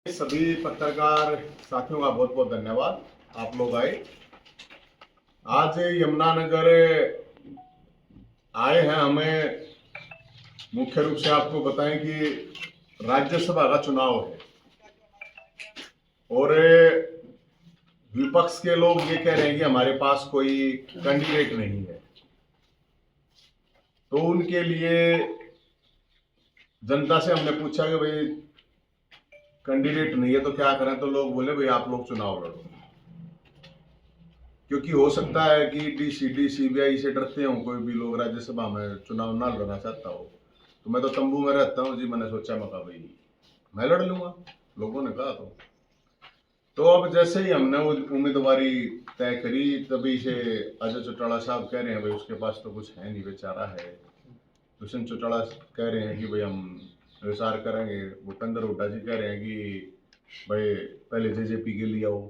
सभी पत्रकार साथियों का बहुत बहुत धन्यवाद। आप लोग आए, आज यमुनानगर आए हैं। हमें मुख्य रूप से आपको बताएं कि राज्यसभा का चुनाव है और विपक्ष के लोग ये कह रहे हैं कि हमारे पास कोई कैंडिडेट नहीं है, तो उनके लिए जनता से हमने पूछा कि भाई कैंडिडेट नहीं है तो क्या करें, तो लोग बोले भाई आप लोग चुनाव लड़ो, क्योंकि हो सकता है कि डीसीडी सीबीआई से डरते हो कोई भी लोग राज्यसभा में चुनाव ना लड़ना चाहता हो। तो मैं तो तंबू में रहता हूँ जी, मैंने सोचा मैं कहा भाई मैं लड़ लूंगा, लोगों ने कहा। तो अब जैसे ही हमने वो उम्मीदवारी तय करी तभी से अजय चौटाला साहब कह रहे हैं भाई उसके पास तो कुछ है नहीं, बेचारा है। दुष्यंत चौटाला कह रहे हैं कि भाई हम विचार करेंगे। भूपेंद्र हुड्डा जी कह रहे हैं कि भाई पहले जेजेपी के लिए आओ।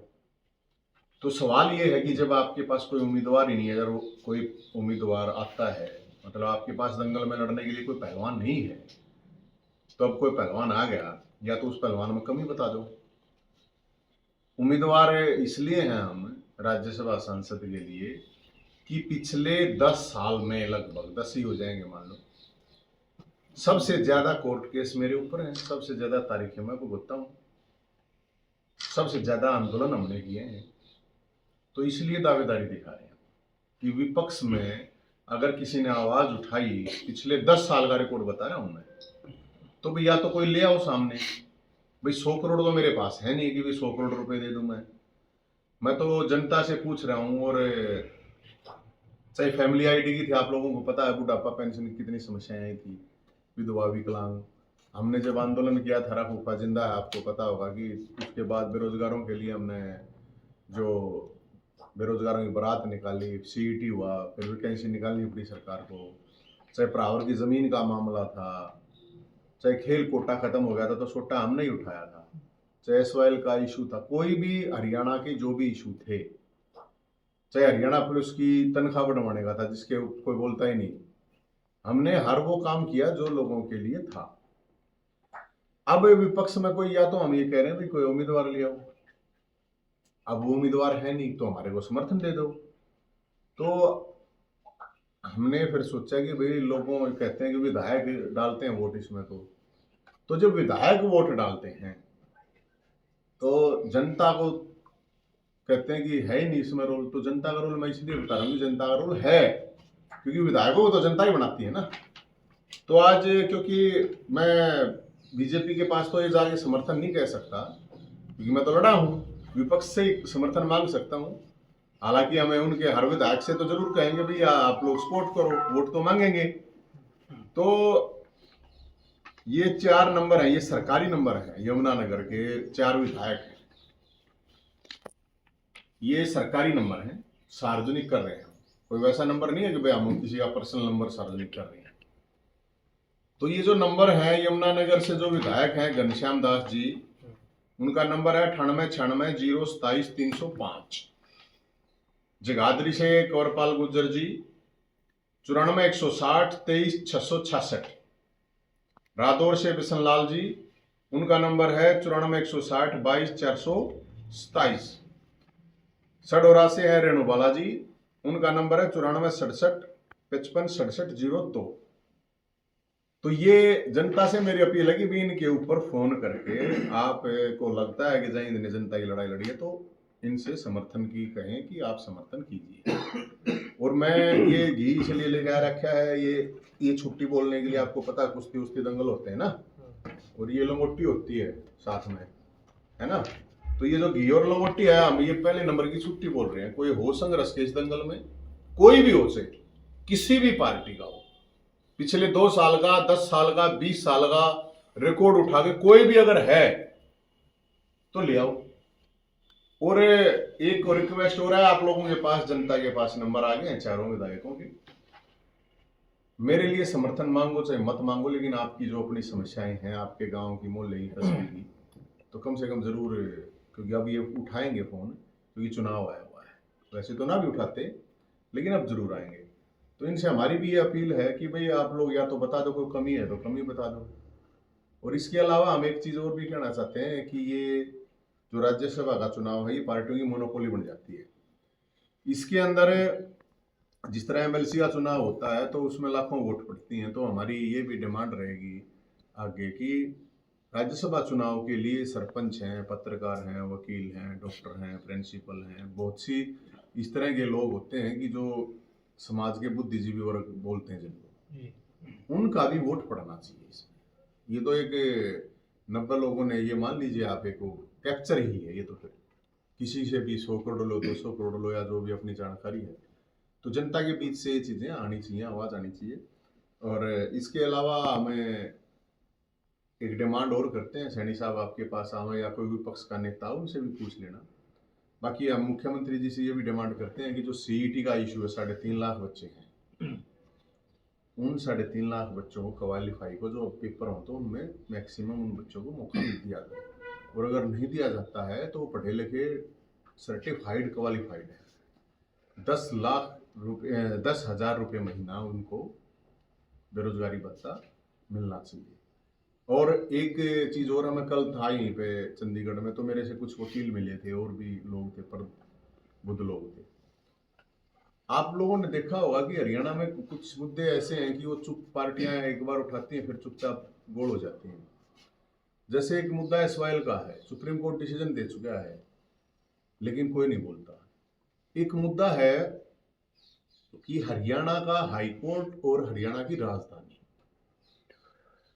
तो सवाल ये है कि जब आपके पास कोई उम्मीदवार ही नहीं है, अगर कोई उम्मीदवार आता है, मतलब आपके पास दंगल में लड़ने के लिए कोई पहलवान नहीं है, तो अब कोई पहलवान आ गया या तो उस पहलवान में कमी बता दो। उम्मीदवार इसलिए हैं हम राज्यसभा सांसद के लिए कि पिछले 10 साल में, लगभग 10 ही हो जाएंगे मान लो, सबसे ज्यादा कोर्ट केस मेरे ऊपर हैं, सबसे ज्यादा तारीखें मैं भुगतता हूं, सबसे ज्यादा आंदोलन हमने किए हैं। तो इसलिए दावेदारी दिखा रहे हैं कि विपक्ष में अगर किसी ने आवाज उठाई, पिछले 10 साल का रिकॉर्ड बता रहा हूं मैं, तो भाई या तो कोई ले आओ सामने। भाई 100 करोड़ तो मेरे पास है नहीं कि भाई 100 करोड़ रुपए दे दूं मैं तो जनता से पूछ रहा हूं। और चाहे फैमिली आईडी की थी, आप लोगों को पता है बुढ़ापा पेंशन की कितनी समस्याएं आई थी, विधवा विकलांग। हमने जब आंदोलन किया था, फूफा जिंदा है, आपको पता होगा कि उसके बाद बेरोजगारों के लिए हमने जो बेरोजगारों की बारात निकाली, सीईटी हुआ, फिर वैकेंसी निकालनी पड़ी सरकार को। चाहे प्रावर की जमीन का मामला था, चाहे खेल कोटा खत्म हो गया था तो सोटा हमने ही उठाया था, चाहे एसवाइल का इशू था, कोई भी हरियाणा के जो भी इशू थे, चाहे हरियाणा पुलिस की तनख्वाह बढ़वाने का था जिसके कोई बोलता ही नहीं, हमने हर वो काम किया जो लोगों के लिए था। अब विपक्ष में कोई, या तो हम ये कह रहे हैं भाई कोई उम्मीदवार ले आओ, अब वो उम्मीदवार है नहीं तो हमारे को समर्थन दे दो। तो हमने फिर सोचा कि भाई लोगों कहते हैं कि विधायक डालते हैं वोट इसमें, तो जब विधायक वोट डालते हैं तो जनता को कहते हैं कि है ही नहीं इसमें रोल। तो जनता का रोल मैं इसलिए बता रहा हूँ कि जनता का रोल है, क्योंकि विधायकों को तो जनता ही बनाती है ना। तो आज क्योंकि मैं बीजेपी के पास तो ये जाके समर्थन नहीं कह सकता, क्योंकि मैं तो लड़ा हूं, विपक्ष से ही समर्थन मांग सकता हूं। हालांकि हमें उनके हर विधायक से तो जरूर कहेंगे भैया आप लोग सपोर्ट करो, वोट तो मांगेंगे। तो ये 4 नंबर है, ये सरकारी नंबर है, यमुनानगर के 4 विधायक हैं, ये सरकारी नंबर है, सार्वजनिक कर रहे हैं। कोई वैसा नंबर नहीं है कि भाई हम किसी का पर्सनल नंबर सार्वजनिक कर रहे हैं। तो ये जो नंबर है, यमुनानगर से जो विधायक हैं घनश्याम दास जी, उनका नंबर है 9896072305। जगाधरी से कंवरपाल गुर्जर जी 9416023666। रादौर से बिशन लाल जी, उनका नंबर है 9416022427। सडोरा से है रेणु बालाजी, उनका नंबर है 9467556702। तो ये जनता से मेरी अपील है कि भी इनके ऊपर फोन करके, आपको लगता है कि जय हिंद ने जनता की लड़ाई लड़ी है तो इनसे समर्थन की कहें कि आप समर्थन कीजिए। और मैं ये घी इसलिए लेके आ रखा है, ये छुट्टी बोलने के लिए, आपको पता है कुश्ती उस्ती दंगल होते हैं ना, और ये लंगोटी होती है साथ में, है ना। तो ये जो घी और लंगोटी है, हम ये पहले नंबर की छुट्टी बोल रहे हैं। कोई हो संघर्ष के इस दंगल में, कोई भी हो से, किसी भी पार्टी का हो, पिछले 2 साल का, 10 साल का, 20 साल का रिकॉर्ड उठा के कोई भी अगर है तो ले आओ। और एक रिक्वेस्ट हो रहा है आप लोगों के पास, जनता के पास नंबर आ गए हैं 4 विधायकों के, मेरे लिए समर्थन मांगो चाहे मत मांगो, लेकिन आपकी जो अपनी समस्याएं हैं, आपके गांव की, मोहल्ले की, तस्वीर की, तो कम से कम जरूर, क्योंकि अब ये उठाएंगे फोन क्योंकि चुनाव आया हुआ है। वैसे तो ना भी उठाते, लेकिन अब जरूर आएंगे। तो इनसे हमारी भी ये अपील है कि भाई आप लोग या तो बता दो कोई कमी है तो कमी बता दो, और इसके अलावा हम एक चीज़ और भी कहना चाहते हैं कि ये जो राज्यसभा का चुनाव है ये पार्टियों की मोनोपोली बन जाती है। इसके अंदर जिस तरह एमएलसी का चुनाव होता है तो उसमें लाखों वोट पड़ती हैं, तो हमारी ये भी डिमांड रहेगी आगे कि राज्यसभा चुनाव के लिए सरपंच हैं, पत्रकार हैं, वकील हैं, डॉक्टर हैं, प्रिंसिपल हैं, बहुत सी इस तरह के लोग होते हैं कि जो समाज के बुद्धिजीवी वर्ग बोलते हैं जिनको, उनका भी वोट पड़ना चाहिए इसमें। ये तो एक 90 लोगों ने, ये मान लीजिए आप, एक कैप्चर ही है ये, तो फिर किसी से भी 100 करोड़ लो, 200 करोड़ लो, या जो भी अपनी जानकारी है, तो जनता के बीच से ये चीज़ें आनी चाहिए, आवाज़ आनी चाहिए। और इसके अलावा हमें एक डिमांड और करते हैं, सैनी साहब आपके पास आवे या कोई विपक्ष का नेता हो, उनसे भी पूछ लेना। बाकी हम मुख्यमंत्री जी से ये भी डिमांड करते हैं कि जो सीईटी का इशू है, 3.5 लाख बच्चे हैं, उन 3.5 लाख बच्चों को क्वालिफाई को जो पेपर हो तो उनमें मैक्सिमम उन बच्चों को मौका दिया जाए। और अगर नहीं दिया जाता है तो वो पढ़े लिखे सर्टिफाइड क्वालिफाइड है, 10,000 रुपये महीना उनको बेरोजगारी भत्ता मिलना चाहिए। और एक चीज़ और, हमें कल था यहीं पे चंडीगढ़ में, तो मेरे से कुछ वकील मिले थे और भी लोग थे, पर बुद्ध लोग थे। आप लोगों ने देखा होगा कि हरियाणा में कुछ मुद्दे ऐसे हैं कि वो चुप पार्टियां एक बार उठाती हैं फिर चुपचाप गोल हो जाती हैं। जैसे एक मुद्दा एसवाइल का है, सुप्रीम कोर्ट डिसीजन दे चुका है लेकिन कोई नहीं बोलता। एक मुद्दा है कि हरियाणा का हाई कोर्ट और हरियाणा की राजधानी,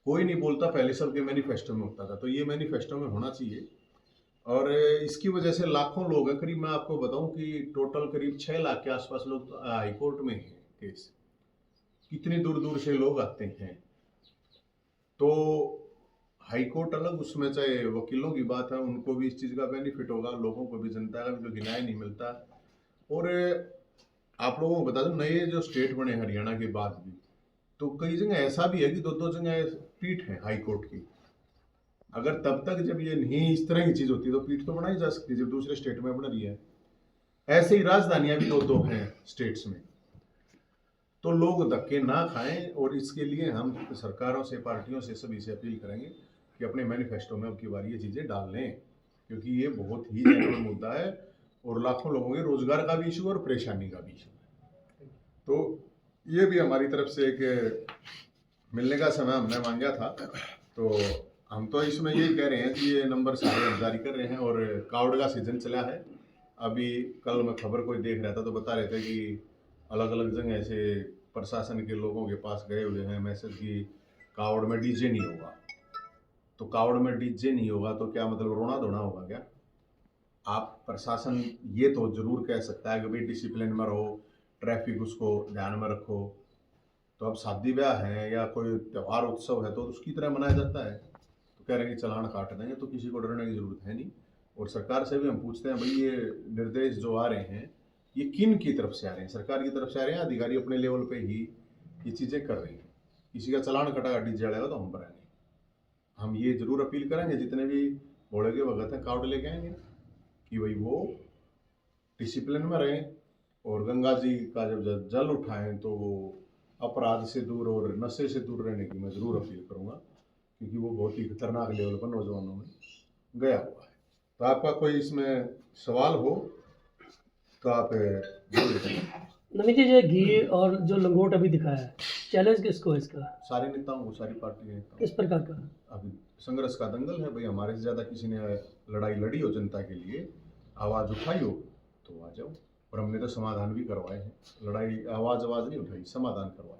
कोई नहीं बोलता। पहले सबके मैनिफेस्टो में होता था, तो ये मैनिफेस्टो में होना चाहिए। और इसकी वजह से लाखों लोग हैं, करीब मैं आपको बताऊं कि टोटल करीब 6 लाख के आसपास लोग हाई कोर्ट में हैं केस। कितनी दूर दूर से लोग आते हैं, तो हाई कोर्ट अलग, उसमें चाहे वकीलों की बात है, उनको भी इस चीज़ का बेनिफिट होगा, लोगों को भी, जनता का भी, जो न्याय नहीं मिलता। और आप लोगों को बता दूं, नए जो स्टेट बने हरियाणा के बाद भी, तो कई जगह ऐसा भी है कि 2-2 जगह पीठ है हाई कोर्ट की। अगर तब तक जब ये नहीं इस तरह की चीज होती है तो पीठ तो बनाई जा सकती है, जब दूसरे स्टेट में बन रही है। ऐसे ही राजधानियां भी 2-2 हैं स्टेट्स में, तो लोग धक्के ना खाएं। और इसके लिए हम सरकारों से, पार्टियों से, सभी से अपील करेंगे कि अपने मैनिफेस्टो में अब की बार ये चीजें डाल लें, क्योंकि ये बहुत ही जेन्युइन मुद्दा है और लाखों लोगों के रोजगार का भी इशू और परेशानी का भी इशू है। तो ये भी हमारी तरफ से एक मिलने का समय हमने मांगा था। तो हम तो इसमें ये कह रहे हैं कि ये नंबर सारे हम जारी कर रहे हैं। और कावड़ का सीजन चला है अभी। कल मैं खबर कोई देख रहा था तो बता रहे थे कि अलग अलग जगह से प्रशासन के लोगों के पास गए हुए हैं मैसेज कि कावड़ में डीजे नहीं होगा। तो कावड़ में डीजे नहीं होगा तो क्या मतलब रोना धोना होगा क्या? आप प्रशासन ये तो जरूर कह सकता है कि भाई डिसिप्लिन में रहो, ट्रैफिक उसको ध्यान में रखो। तो अब शादी ब्याह है या कोई त्यौहार उत्सव है तो उसकी तरह मनाया जाता है, तो कह रहे हैं कि चालान काट देंगे, तो किसी को डरने की जरूरत है नहीं। और सरकार से भी हम पूछते हैं, भाई ये निर्देश जो आ रहे हैं ये किन की तरफ से आ रहे हैं? सरकार की तरफ से आ रहे हैं, अधिकारी अपने लेवल पे ही ये चीज़ें कर रही हैं। किसी का चालान कटा डीजे आएगा तो हम पर आएंगे। हम ये जरूर अपील करेंगे जितने भी घोड़े के भगत हैं कावड़ लेके आएंगे कि भाई वो डिसिप्लिन में रहें, और गंगा जी का जब जल उठाएं तो वो अपराध से दूर और नशे से दूर रहने की मैं ज़रूर अपील करूँगा, क्योंकि वो बहुत ही खतरनाक लेवल पर नौजवानों में गया हुआ है। तो आपका कोई इसमें सवाल हो तो आप जरूर करें। नवीन जी, जो घी और जो लंगोट अभी दिखाया है, चैलेंज किसको है इसका? सारे नेताओं को, सारी पार्टी के नेताओं। किस प्रकार का? अभी संघर्ष का दंगल है भाई, हमारे से ज़्यादा किसी ने लड़ाई लड़ी हो जनता के लिए, आवाज़ उठाई हो तो आ जाओ। और हमने तो समाधान भी करवाए हैं, लड़ाई आवाज़ नहीं उठाई, समाधान करवाए।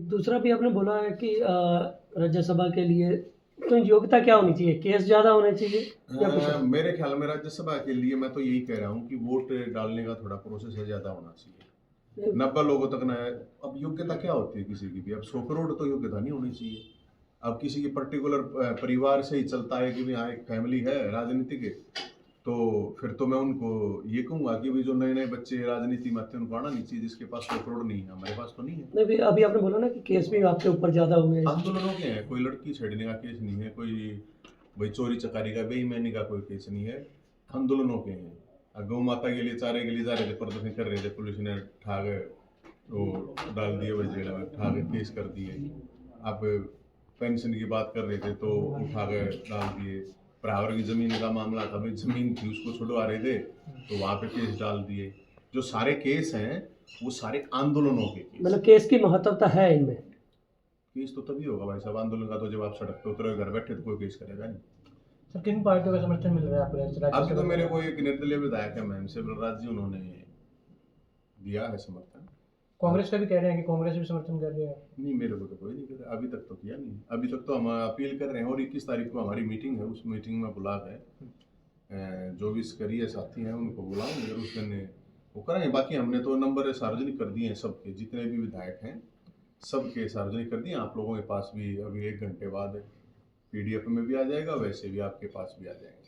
दूसरा भी आपने बोला है कि राज्यसभा के लिए तो योग्यता क्या होनी चाहिए? केस ज़्यादा होने चाहिए या कुछ? मेरे ख्याल में राज्यसभा के लिए मैं तो यही कह रहा हूँ कि वोट डालने का थोड़ा प्रोसेस है, ज़्यादा होना चाहिए। 90 लोगों तक ना है। अब योग्यता क्या होती है किसी की भी? अब 100 करोड़ तो योग्यता नहीं होनी चाहिए। अब किसी की पर्टिकुलर परिवार से ही चलता है कि भाई हाँ एक फैमिली है राजनीति के, तो फिर तो मैं उनको ये कहूँगा कि भाई जो नए नए बच्चे राजनीति में आते हैं उनको आना नहीं चाहिए, जिसके पास 100 करोड़ नहीं है। हमारे पास तो नहीं है। नहीं, अभी आपने बोला ना कि केस भी आपके ऊपर ज़्यादा हुए। आंदोलनों के हैं, कोई लड़की छेड़ने का केस नहीं है, कोई भाई चोरी चकारी का, बेईमानी का कोई केस नहीं है, आंदोलनों के हैं। गौ माता के लिए चारे के लिए जा रहे थे, प्रदर्शन कर रहे थे, पुलिस ने ठा गए तो डाल दिए भाई जेल में, ठा के केस कर दिए। अब पेंशन की बात कर रहे थे तो उठा के डाल दिए। बराबर की ज़मीन का मामला था, भाई ज़मीन थी उसको छुड़वा रहे थे तो वहाँ पे केस डाल दिए। जो सारे केस हैं वो सारे आंदोलनों के केस। मतलब केस की महत्वता है इनमें। केस तो तभी होगा भाई साहब आंदोलन का, तो जब आप सड़क पे उतरे घर बैठे तो कोई केस करेगा नहीं। सर किन पार्टियों का समर्थन मिल रहा है आपको अभी तो राज्यसभा मेरे में? को एक निर्दलीय विधायक है महम बलराज जी, उन्होंने दिया है समर्थन। कांग्रेस का भी कह रहे हैं कि कांग्रेस भी समर्थन कर रही है। नहीं, मेरे को तो कोई नहीं कर रहा, अभी तक तो किया नहीं। अभी तक तो हम अपील कर रहे हैं और 21 तारीख को हमारी मीटिंग है, उस मीटिंग में बुला के जो भी स्तरीय साथी हैं उनको बुलाएंगे और उस दिन वो करेंगे। बाकी हमने तो नंबर सार्वजनिक कर दिए हैं सबके, जितने भी विधायक हैं सबके सार्वजनिक कर दिए। आप लोगों के पास भी अभी 1 घंटे बाद PDF में भी आ जाएगा, वैसे भी आपके पास भी आ जाएगा।